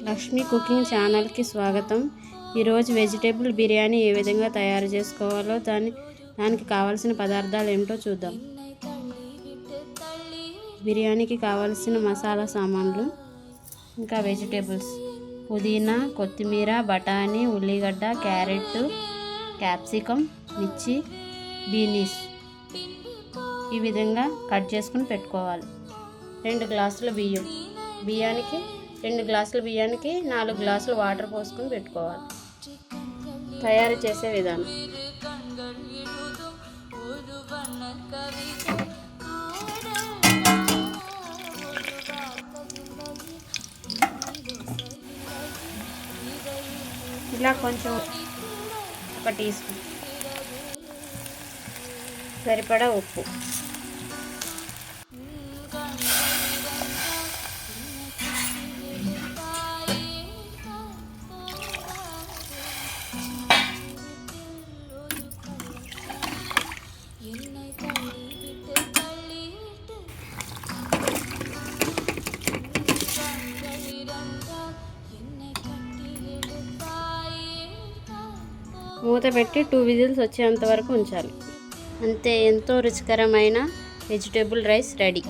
Lakshmi cooking ఛానల్కి స్వాగతం. ఈరోజు వెజిటేబుల్ బిర్యానీ ఏ విధంగా తయారు చేసుకోవాలో దానికి కావాల్సిన పదార్థాలు ఏమిటో చూద్దాం. బిర్యానీకి కావాల్సిన మసాలా సామాన్లు ఇంకా వెజిటేబుల్స్: పుదీనా, కొత్తిమీర, బఠానీ, ఉల్లిగడ్డ, క్యారెట్, క్యాప్సికమ్, మిర్చి, బీనీస్ ఈ విధంగా కట్ చేసుకుని పెట్టుకోవాలి. 2 గ్లాసుల బియ్యానికి 2 గ్లాసుల బియ్యానికి 4 గ్లాసులు వాటర్ పోసుకొని పెట్టుకోవాలి. తయారు చేసే విధానం: ఇలా కొంచెం 1 టీ స్పూన్ సరిపడా ఉప్పు, మూత పెట్టి 2 విజిల్స్ వచ్చేంత వరకు ఉంచాలి. అంతే, ఎంతో రుచికరమైన వెజిటేబుల్ రైస్ రెడీ.